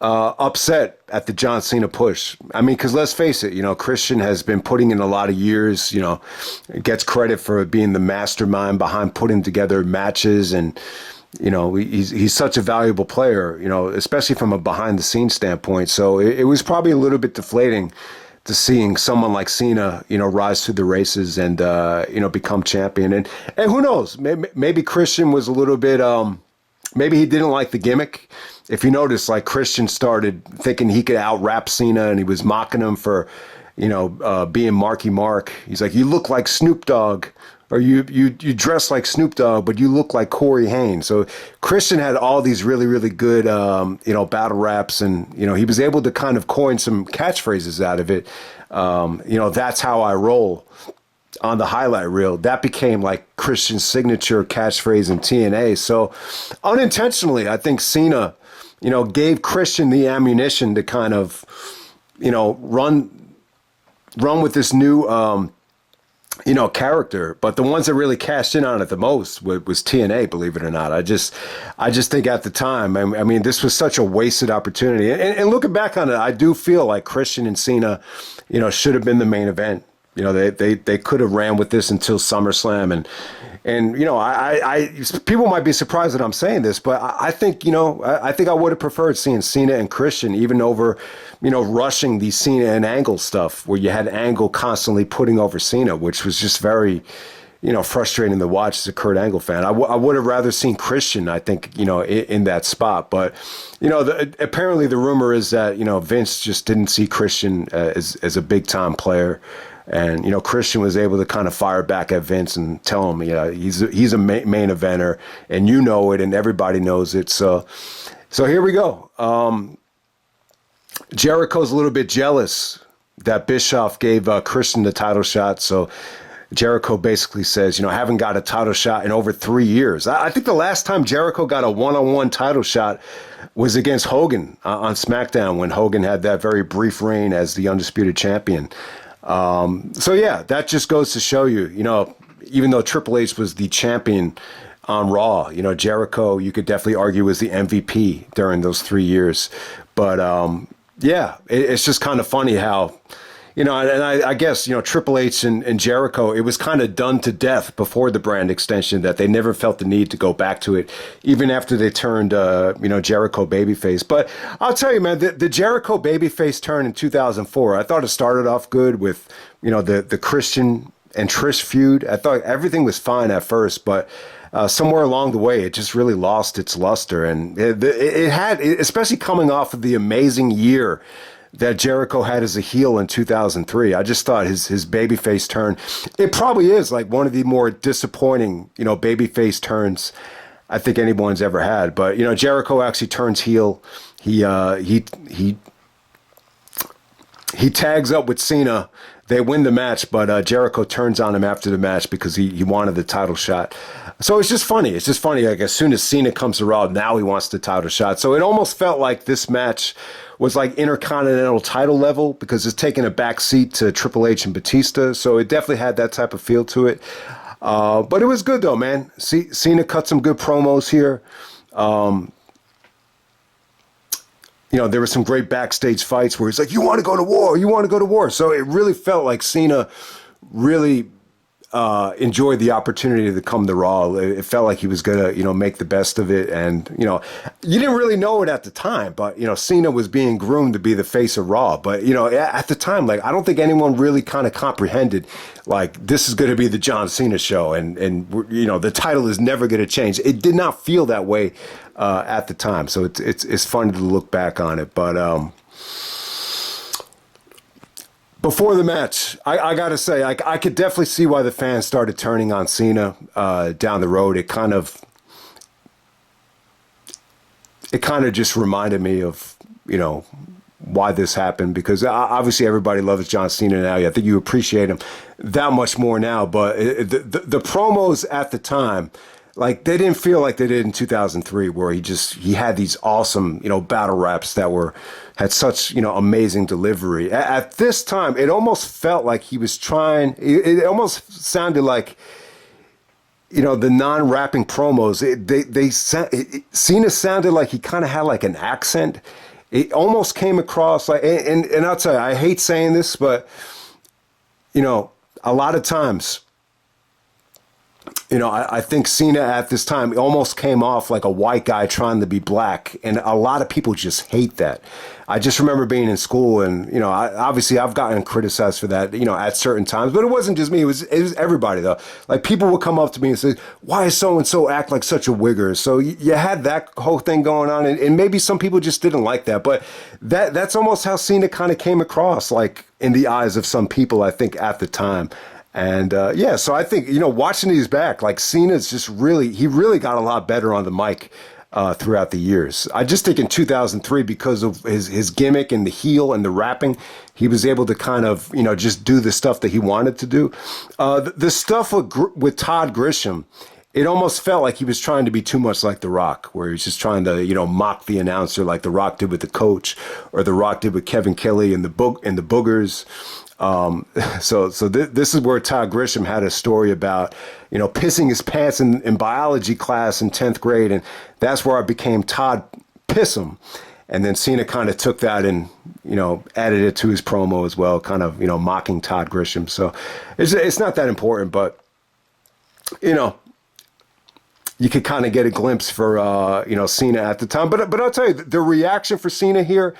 upset at the John Cena push. I mean, because let's face it, Christian has been putting in a lot of years, gets credit for being the mastermind behind putting together matches, and, he's such a valuable player, especially from a behind the scenes standpoint. So it was probably a little bit deflating to seeing someone like Cena, rise through the races and, become champion. And who knows, maybe Christian was a little bit, maybe he didn't like the gimmick. If you notice, like, Christian started thinking he could out-rap Cena, and he was mocking him for, being Marky Mark. He's like, you look like Snoop Dogg, or you dress like Snoop Dogg, but you look like Corey Haim. So Christian had all these really, really good, battle raps, and, he was able to kind of coin some catchphrases out of it. That's how I roll on the highlight reel. That became like Christian's signature catchphrase in TNA. So unintentionally, I think Cena gave Christian the ammunition to kind of, run with this new, character. But the ones that really cashed in on it the most was TNA, believe it or not. I just think at the time, I mean, this was such a wasted opportunity. And looking back on it, I do feel like Christian and Cena, should have been the main event. They could have ran with this until SummerSlam, and I people might be surprised that I'm saying this, but I think I would have preferred seeing Cena and Christian even over rushing the Cena and Angle stuff where you had Angle constantly putting over Cena, which was just very frustrating to watch as a Kurt Angle fan. I would have rather seen Christian, I think, in that spot. But, apparently the rumor is that, Vince just didn't see Christian as a big time player. And, Christian was able to kind of fire back at Vince and tell him, he's a main eventer and it and everybody knows it. So here we go. Jericho's a little bit jealous that Bischoff gave Christian the title shot. So Jericho basically says, I haven't got a title shot in over 3 years. I think the last time Jericho got a one-on-one title shot was against Hogan on SmackDown when Hogan had that very brief reign as the undisputed champion. So yeah, that just goes to show you, even though Triple H was the champion on Raw, Jericho, you could definitely argue was the MVP during those 3 years. But, yeah, it's just kind of funny how, and I guess, Triple H and Jericho, it was kind of done to death before the brand extension that they never felt the need to go back to it, even after they turned, Jericho babyface. But I'll tell you, man, the Jericho babyface turn in 2004, I thought it started off good with, the Christian and Trish feud. I thought everything was fine at first, but somewhere along the way, it just really lost its luster. And it had, especially coming off of the amazing year that Jericho had as a heel in 2003. I just thought his babyface turn, it probably is like one of the more disappointing, babyface turns I think anyone's ever had. But, Jericho actually turns heel. He tags up with Cena. They win the match, but Jericho turns on him after the match because he wanted the title shot. So it's just funny. It's just funny. Like as soon as Cena comes around, now he wants the title shot. So it almost felt like this match was like Intercontinental title level because it's taking a back seat to Triple H and Batista. So it definitely had that type of feel to it. But it was good though, man. Cena cut some good promos here. There were some great backstage fights where he's like, you want to go to war, you want to go to war. So it really felt like Cena really enjoyed the opportunity to come to Raw. It felt like he was going to, make the best of it. And, you didn't really know it at the time, but, Cena was being groomed to be the face of Raw. But, at the time, like, I don't think anyone really kind of comprehended, like, this is going to be the John Cena show. And the title is never going to change. It did not feel that way at the time. So it's fun to look back on it. But, before the match, I got to say, I could definitely see why the fans started turning on Cena down the road. It kind of just reminded me of, why this happened, because obviously everybody loves John Cena now. I think you appreciate him that much more now. But the promos at the time, like they didn't feel like they did in 2003, where he had these awesome, battle raps that had such, amazing delivery. At this time, it almost felt like he was trying, it almost sounded like, the non-rapping promos, Cena sounded like he kind of had like an accent. It almost came across like, and I'll tell you, I hate saying this, but, a lot of times, I think Cena at this time almost came off like a white guy trying to be black. And a lot of people just hate that. I just remember being in school and, obviously I've gotten criticized for that, at certain times. But it wasn't just me. It was everybody, though. Like people would come up to me and say, why is so-and-so act like such a wigger? So you had that whole thing going on. And maybe some people just didn't like that. But that's almost how Cena kind of came across, like in the eyes of some people, I think, at the time. And, so I think, watching these back, like Cena's just he really got a lot better on the mic throughout the years. I just think in 2003, because of his gimmick and the heel and the rapping, he was able to kind of, just do the stuff that he wanted to do. The stuff with Todd Grisham it almost felt like he was trying to be too much like The Rock, where he was just trying to, mock the announcer like The Rock did with the coach, or The Rock did with Kevin Kelly and the Boogers. This is where Todd Grisham had a story about, pissing his pants in biology class in 10th grade, and that's where I became Todd Pissum. And then Cena kind of took that and, added it to his promo as well, kind of, mocking Todd Grisham. So it's not that important, but, you could kind of get a glimpse for, Cena at the time. But I'll tell you, the reaction for Cena here,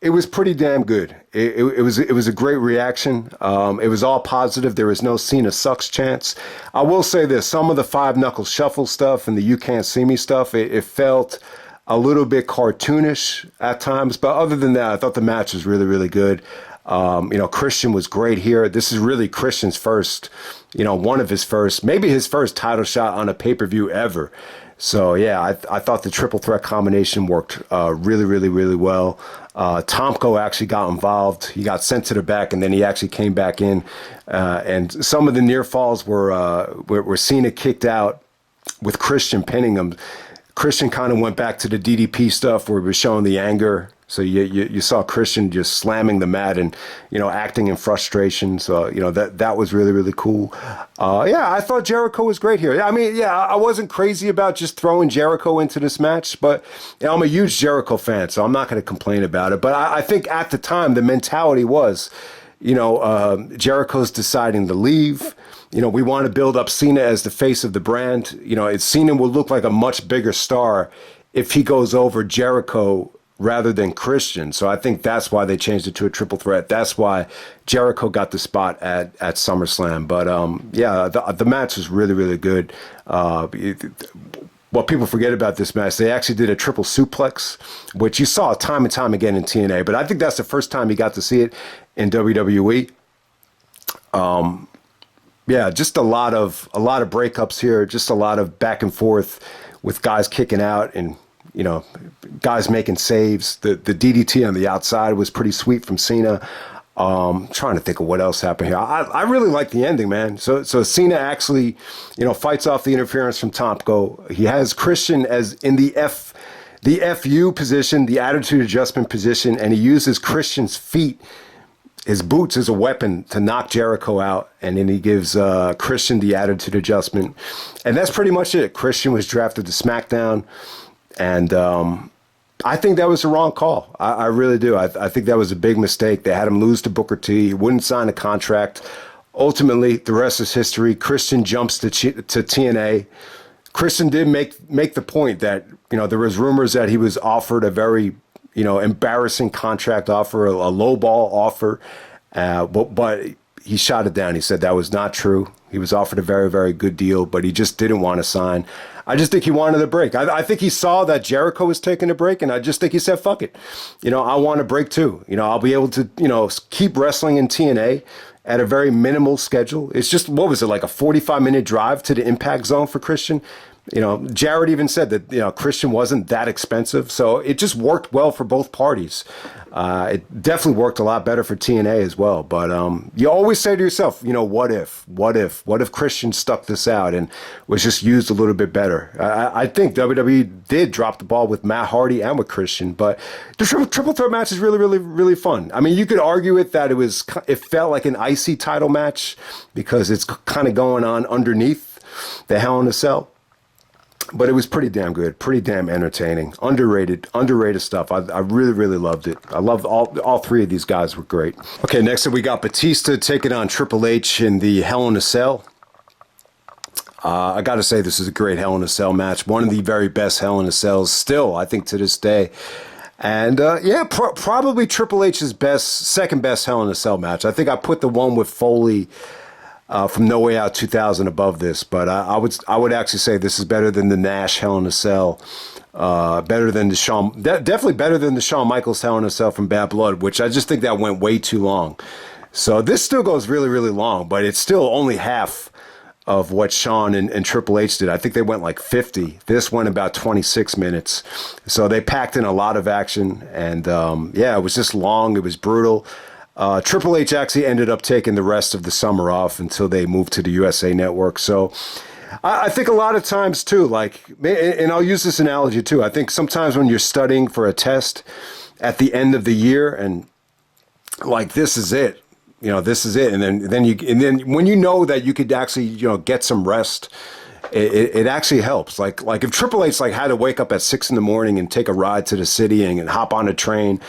it was pretty damn good. It was a great reaction. It was all positive. There was no Cena sucks chance. I will say this, some of the 5-knuckle shuffle stuff and the you can't see me stuff, it felt a little bit cartoonish at times. But other than that, I thought the match was really, really good. Christian was great here. This is really Christian's first, one of his first, maybe his first title shot on a pay-per-view ever. So, yeah, I thought the triple threat combination worked really, really, really well. Tomko actually got involved. He got sent to the back, and then he actually came back in. And some of the near falls were Cena kicked out with Christian pinning him. Christian kind of went back to the DDP stuff where he was showing the anger. So you saw Christian just slamming the mat and, acting in frustration. So, that was really, really cool. I thought Jericho was great here. I mean, I wasn't crazy about just throwing Jericho into this match, but I'm a huge Jericho fan, so I'm not going to complain about it. But I think at the time, the mentality was, Jericho's deciding to leave. We want to build up Cena as the face of the brand. Cena will look like a much bigger star if he goes over Jericho rather than Christian. So I think that's why they changed it to a triple threat. That's why Jericho got the spot at SummerSlam. But the match was really, really good. What people forget about this match, they actually did a triple suplex, which you saw time and time again in TNA. But I think that's the first time you got to see it in WWE. Just a lot of breakups here, just a lot of back and forth with guys kicking out and guys making saves. The DDT on the outside was pretty sweet from Cena. Trying to think of what else happened here. I really like the ending, man. So Cena actually, fights off the interference from Tomko. He has Christian as in the FU position, the attitude adjustment position, and he uses Christian's feet, his boots, as a weapon to knock Jericho out. And then he gives Christian the attitude adjustment. And that's pretty much it. Christian was drafted to SmackDown. And I think that was the wrong call. I really do. I think that was a big mistake. They had him lose to Booker T. He wouldn't sign a contract. Ultimately, the rest is history. Christian jumps to TNA. Christian did make the point that, there was rumors that he was offered a very, embarrassing contract offer, a lowball offer. But he shot it down. He said that was not true. He was offered a very, very good deal, but he just didn't want to sign. I just think he wanted a break. I think he saw that Jericho was taking a break, and I just think he said, fuck it. I want a break too. I'll be able to, keep wrestling in TNA at a very minimal schedule. It's just, what was it, like a 45-minute drive to the Impact Zone for Christian? Jarrett even said that, Christian wasn't that expensive. So it just worked well for both parties. It definitely worked a lot better for TNA as well. But you always say to yourself, what if Christian stuck this out and was just used a little bit better? I think WWE did drop the ball with Matt Hardy and with Christian, but the triple threat match is really, really, really fun. I mean, you could argue that it felt like an icy title match because it's kind of going on underneath the Hell in a Cell. But it was pretty damn good, pretty damn entertaining, underrated stuff. I really, really loved it. I loved all three of these guys were great. Okay, next up we got Batista taking on Triple H in the Hell in a Cell. I got to say, this is a great Hell in a Cell match. One of the very best Hell in a Cells still, I think, to this day. And probably Triple H's second best Hell in a Cell match. I think I put the one with Foley from No Way Out 2000 above this, but I would actually say this is better than the Nash Hell in a Cell, better than the Shawn, definitely better than the Shawn Michaels Hell in a Cell from Bad Blood, which I just think that went way too long. So this still goes really, really long, but it's still only half of what Shawn and Triple H did. I think they went like 50. This went about 26 minutes. So they packed in a lot of action, and it was just long. It was brutal. Triple H actually ended up taking the rest of the summer off until they moved to the USA Network. So I think a lot of times too, like, and I'll use this analogy too. I think sometimes when you're studying for a test at the end of the year, and like this is it, this is it, and then when you know that you could actually get some rest, it actually helps. Like if Triple H like had to wake up at 6 in the morning and take a ride to the city and hop on a train,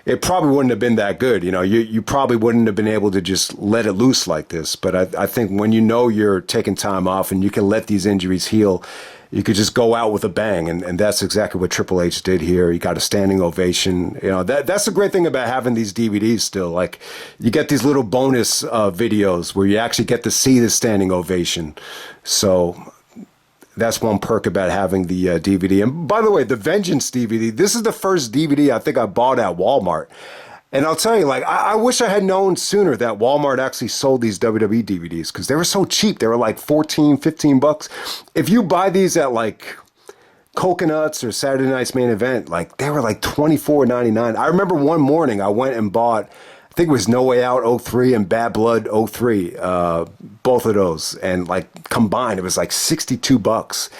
it probably wouldn't have been that good. You probably wouldn't have been able to just let it loose like this. But I think when you're taking time off and you can let these injuries heal, you could just go out with a bang. And that's exactly what Triple H did here. He got a standing ovation. That's the great thing about having these DVDs still. Like, you get these little bonus videos where you actually get to see the standing ovation. So that's one perk about having the DVD. And by the way, the Vengeance DVD, this is the first DVD I think I bought at Walmart. And I'll tell you, like, I wish I had known sooner that Walmart actually sold these WWE DVDs because they were so cheap. They were like 14, 15 bucks. If you buy these at like Coconuts or Saturday Night's Main Event, like they were like $24.99. I remember one morning I went and bought, I think it was No Way Out '03 and Bad Blood '03, both of those. And like combined, it was like 62 bucks.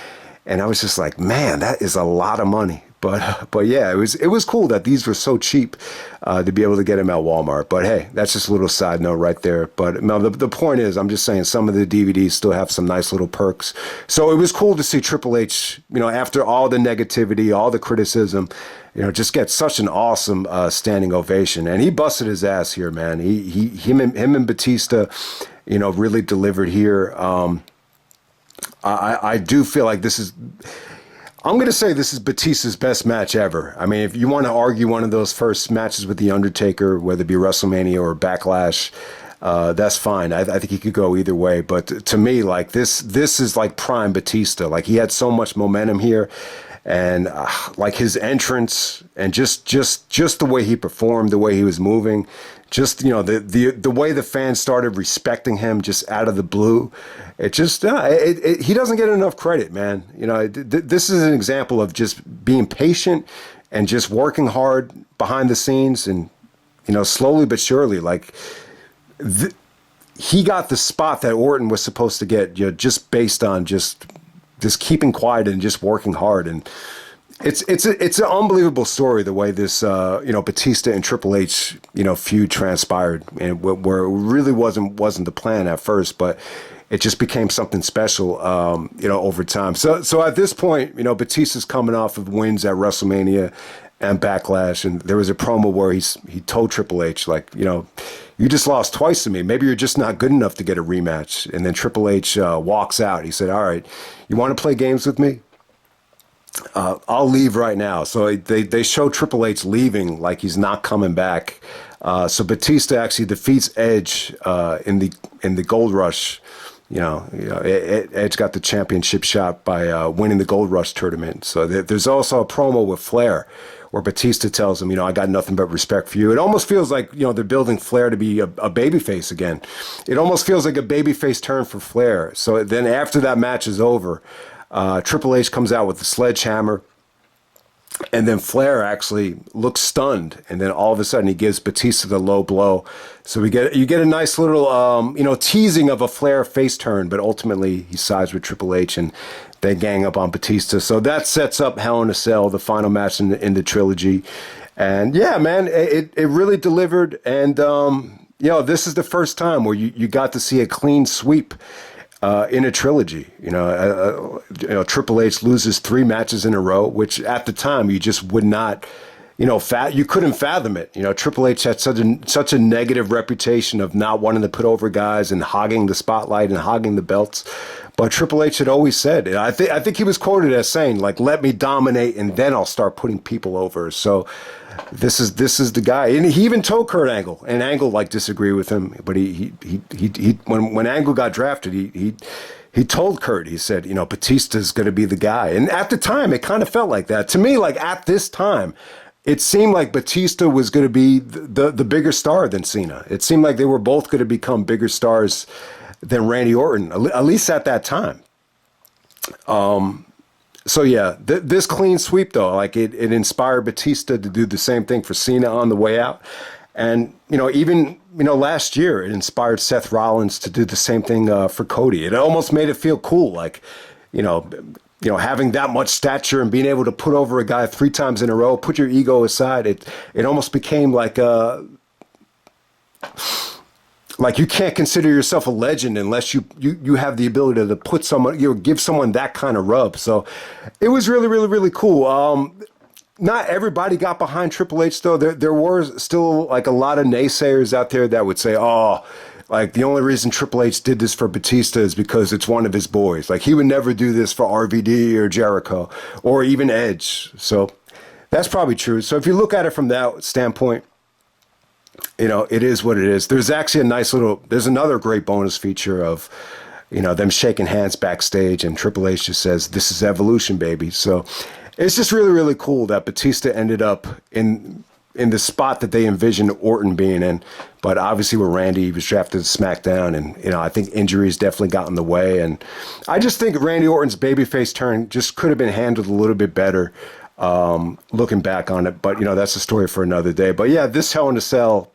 And I was just like, man, that is a lot of money. But yeah, it was cool that these were so cheap to be able to get them at Walmart. But hey, that's just a little side note right there. But no, the point is, I'm just saying some of the DVDs still have some nice little perks. So it was cool to see Triple H, after all the negativity, all the criticism, just get such an awesome standing ovation. And he busted his ass here, man. Him and Batista, really delivered here. I do feel like I'm going to say this is Batista's best match ever. I mean, if you want to argue one of those first matches with The Undertaker, whether it be WrestleMania or Backlash, that's fine. I think he could go either way. But to me, like this is like prime Batista. Like, he had so much momentum here. And like his entrance and just the way he performed, the way he was moving, just the way the fans started respecting him just out of the blue. It just he doesn't get enough credit, man. This is an example of just being patient and just working hard behind the scenes, and slowly but surely, like he got the spot that Orton was supposed to get, just based on just keeping quiet and just working hard. And it's an unbelievable story the way this Batista and Triple H feud transpired, and where it really wasn't the plan at first, but it just became something special over time. So at this point, Batista's coming off of wins at WrestleMania and Backlash, and there was a promo where he told Triple H, like, you just lost twice to me. Maybe you're just not good enough to get a rematch. And then Triple H walks out. He said, all right, you want to play games with me? I'll leave right now. So they show Triple H leaving like he's not coming back. So Batista actually defeats Edge in the Gold Rush. Edge got the championship shot by winning the Gold Rush tournament. So there's also a promo with Flair where Batista tells him, I got nothing but respect for you. It almost feels like, they're building Flair to be a babyface again. It almost feels like a babyface turn for Flair. So then after that match is over, Triple H comes out with the sledgehammer, and then Flair actually looks stunned, and then all of a sudden he gives Batista the low blow. So you get a nice little teasing of a Flair face turn, but ultimately he sides with Triple H and they gang up on Batista. So that sets up Hell in a Cell, the final match in the trilogy. And yeah, man, it really delivered. And this is the first time where you got to see a clean sweep in a trilogy. Triple H loses 3 matches in a row, which at the time you just would not, you couldn't fathom it. Triple H had such a negative reputation of not wanting to put over guys and hogging the spotlight and hogging the belts. But Triple H had always said, I think he was quoted as saying, like, let me dominate and then I'll start putting people over. So this is the guy. And he even told Kurt Angle, and Angle like disagreed with him, but he when Angle got drafted, he told Kurt, he said, Batista's going to be the guy. And at the time, it kind of felt like that. To me, like at this time, it seemed like Batista was going to be the bigger star than Cena. It seemed like they were both going to become bigger stars than Randy Orton, at least at that time. So yeah, this clean sweep though, like it inspired Batista to do the same thing for Cena on the way out. And, even last year it inspired Seth Rollins to do the same thing for Cody. It almost made it feel cool, like, having that much stature and being able to put over a guy 3 times in a row, put your ego aside. It almost became like you can't consider yourself a legend unless you have the ability to put someone, give someone that kind of rub. So it was really, really, really cool. Not everybody got behind Triple H though. There were still like a lot of naysayers out there that would say, oh, like the only reason Triple H did this for Batista is because it's one of his boys. Like he would never do this for RVD or Jericho or even Edge. So that's probably true. So if you look at it from that standpoint, it is what it is. There's actually there's another great bonus feature of, them shaking hands backstage, and Triple H just says, "This is evolution, baby." So it's just really, really cool that Batista ended up in the spot that they envisioned Orton being in. But obviously with Randy, he was drafted to SmackDown, and, I think injuries definitely got in the way. And I just think Randy Orton's babyface turn just could have been handled a little bit better, looking back on it. But, that's a story for another day. But yeah, this Hell in a Cell,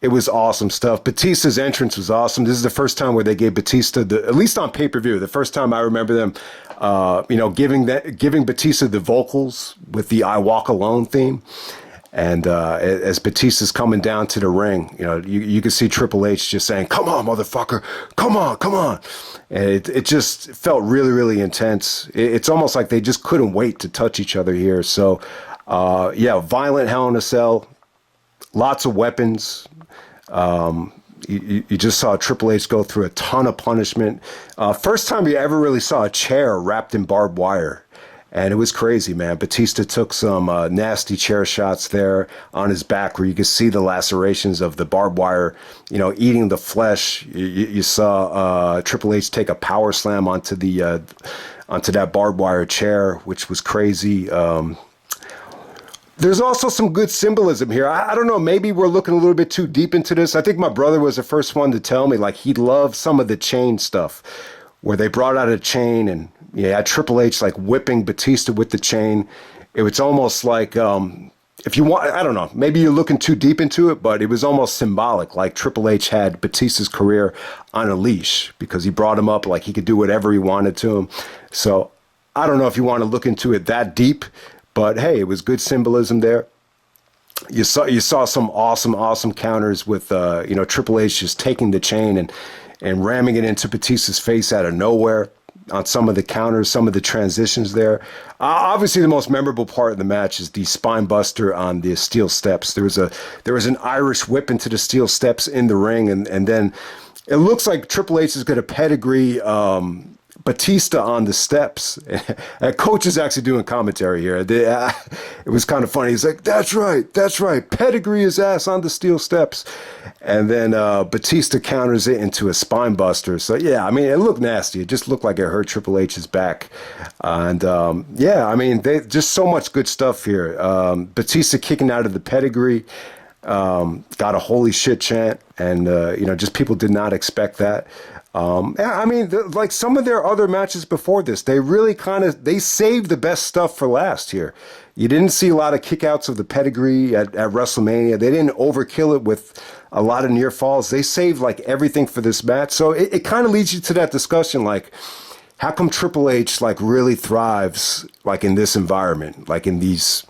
it was awesome stuff. Batista's entrance was awesome. This is the first time where they gave Batista, at least on pay-per-view, the first time I remember them, giving Batista the vocals with the "I Walk Alone" theme. And as Batista's coming down to the ring, you can see Triple H just saying, "Come on, motherfucker, come on, come on." And it just felt really, really intense. It's almost like they just couldn't wait to touch each other here. So, violent Hell in a Cell, lots of weapons. You just saw Triple H go through a ton of punishment. First time you ever really saw a chair wrapped in barbed wire. And it was crazy, man. Batista took some nasty chair shots there on his back where you could see the lacerations of the barbed wire, eating the flesh. You saw Triple H take a power slam onto that barbed wire chair, which was crazy. There's also some good symbolism here. I don't know, maybe we're looking a little bit too deep into this. I think my brother was the first one to tell me, like, he loved some of the chain stuff where they brought out a chain and Triple H like whipping Batista with the chain. It was almost like, if you want, I don't know, maybe you're looking too deep into it, but it was almost symbolic. Like Triple H had Batista's career on a leash because he brought him up like he could do whatever he wanted to him. So I don't know if you want to look into it that deep, but hey, it was good symbolism there. You saw some awesome counters with Triple H just taking the chain and ramming it into Batista's face out of nowhere on some of the counters, some of the transitions there. Obviously, the most memorable part of the match is the spine buster on the steel steps. There was an Irish whip into the steel steps in the ring, and then it looks like Triple H is going to pedigree Batista on the steps. Coach is actually doing commentary here. It was kind of funny. He's like, that's right. Pedigree his ass on the steel steps. And then Batista counters it into a spine buster. So, yeah, I mean, it looked nasty. It just looked like it hurt Triple H's back. And, they just so much good stuff here. Batista kicking out of the pedigree. Got a holy shit chant. And, just people did not expect that. Like some of their other matches before this, they really they saved the best stuff for last here. You didn't see a lot of kickouts of the pedigree at WrestleMania. They didn't overkill it with a lot of near falls. They saved like everything for this match. So it kind of leads you to that discussion, like, how come Triple H like really thrives like in this environment, like in these,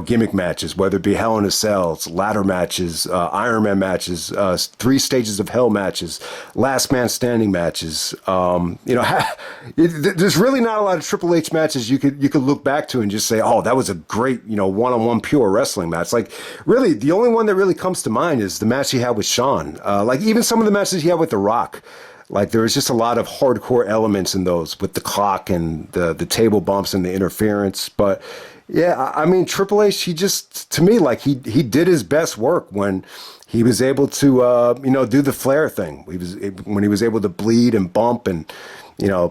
gimmick matches, whether it be Hell in a Cell, ladder matches, Iron Man matches, 3 stages of hell matches, last man standing matches. There's really not a lot of Triple H matches you could look back to and just say, oh, that was a great, one-on-one pure wrestling match. Like really, the only one that really comes to mind is the match he had with Shawn. Like even some of the matches he had with The Rock. Like there was just a lot of hardcore elements in those with the clock and the table bumps and the interference. But yeah, I mean, Triple H, he just, to me, like he did his best work when he was able to, do the Flair thing. When he was able to bleed and bump and,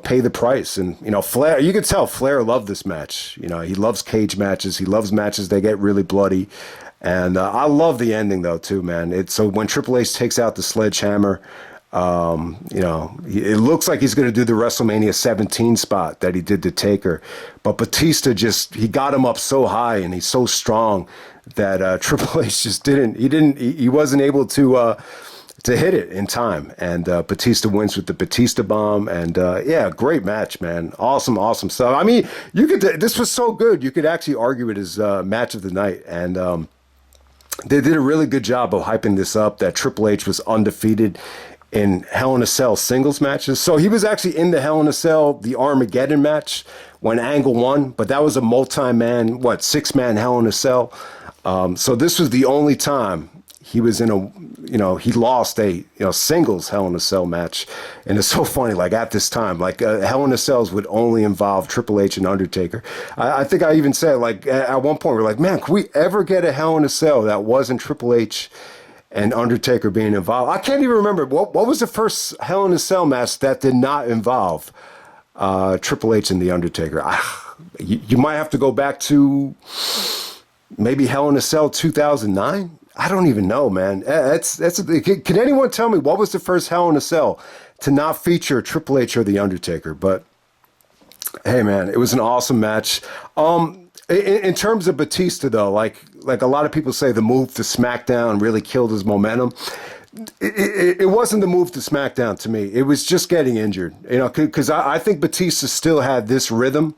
pay the price. And, Flair, you could tell Flair loved this match. He loves cage matches. He loves matches that get really bloody. And I love the ending though, too, man. So when Triple H takes out the sledgehammer, it looks like he's going to do the WrestleMania 17 spot that he did to Taker, but Batista he got him up so high and he's so strong that Triple H just he wasn't able to to hit it in time. And Batista wins with the Batista bomb. And yeah, great match, man. Awesome, awesome stuff. I mean, this was so good. You could actually argue it as match of the night. And they did a really good job of hyping this up, that Triple H was undefeated in Hell in a Cell singles matches. So he was actually in the Hell in a Cell, the Armageddon match, when Angle won, but that was a multi-man, 6-man Hell in a Cell. So this was the only time he was in he lost a, singles Hell in a Cell match. And it's so funny, like at this time, like Hell in a Cells would only involve Triple H and Undertaker. I think I even said, like, at one point, we're like, man, can we ever get a Hell in a Cell that wasn't Triple H and Undertaker being involved? I can't even remember. What was the first Hell in a Cell match that did not involve Triple H and The Undertaker? You might have to go back to maybe Hell in a Cell 2009. I don't even know, man. Can anyone tell me what was the first Hell in a Cell to not feature Triple H or The Undertaker? But hey, man, it was an awesome match. In terms of Batista, though, like a lot of people say, the move to SmackDown really killed his momentum. It wasn't the move to SmackDown to me. It was just getting injured, because I think Batista still had this rhythm.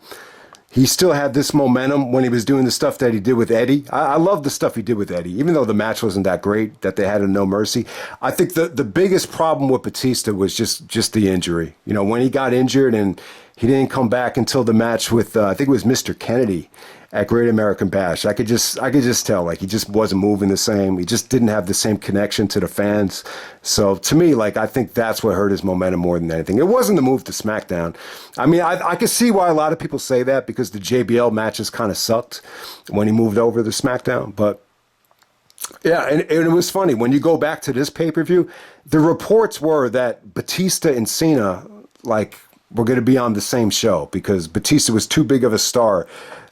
He still had this momentum when he was doing the stuff that he did with Eddie. I love the stuff he did with Eddie, even though the match wasn't that great, that they had a No Mercy. I think the biggest problem with Batista was just the injury. When he got injured and he didn't come back until the match with, I think it was Mr. Kennedy at Great American Bash. I could just tell, like, he just wasn't moving the same. He just didn't have the same connection to the fans. So to me, like, I think that's what hurt his momentum more than anything. It wasn't the move to SmackDown. I mean, I can see why a lot of people say that, because the JBL matches kind of sucked when he moved over to SmackDown. But yeah, and it was funny. When you go back to this pay-per-view, the reports were that Batista and Cena, like, were going to be on the same show because Batista was too big of a star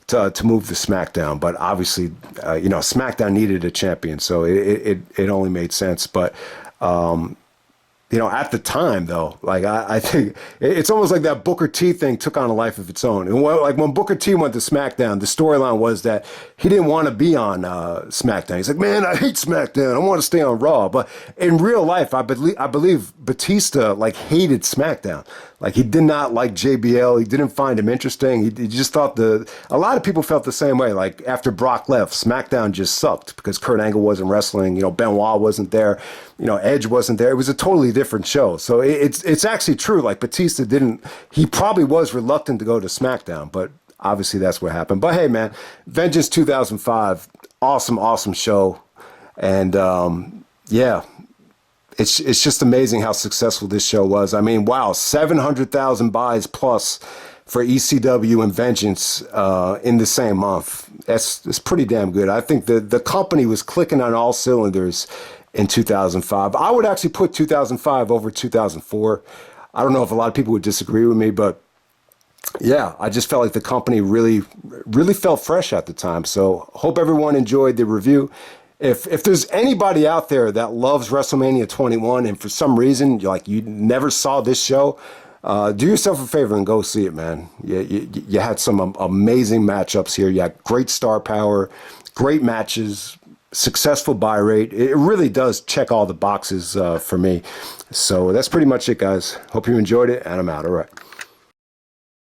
to move to SmackDown. But obviously, SmackDown needed a champion, so it only made sense. But at the time, though, like I think it's almost like that Booker T thing took on a life of its own. And when Booker T went to SmackDown, the storyline was that he didn't want to be on SmackDown. He's like, man, I hate SmackDown. I want to stay on Raw. But in real life, I believe Batista hated SmackDown. Like, he did not like JBL. He didn't find him interesting. He just thought a lot of people felt the same way. Like, after Brock left, SmackDown just sucked because Kurt Angle wasn't wrestling. Benoit wasn't there. Edge wasn't there. It was a totally different show. So it's actually true. Like, Batista he probably was reluctant to go to SmackDown, but obviously that's what happened. But hey, man, Vengeance 2005, awesome show. And yeah. It's just amazing how successful this show was. I mean, wow, 700,000 buys plus for ECW and Vengeance in the same month. It's pretty damn good. I think the company was clicking on all cylinders in 2005. I would actually put 2005 over 2004. I don't know if a lot of people would disagree with me, but yeah, I just felt like the company really felt fresh at the time. So hope everyone enjoyed the review. If there's anybody out there that loves WrestleMania 21 and for some reason you never saw this show, do yourself a favor and go see it, man. You had some amazing matchups here. You had great star power, great matches, successful buy rate. It really does check all the boxes for me. So that's pretty much it, guys. Hope you enjoyed it, and I'm out. All right.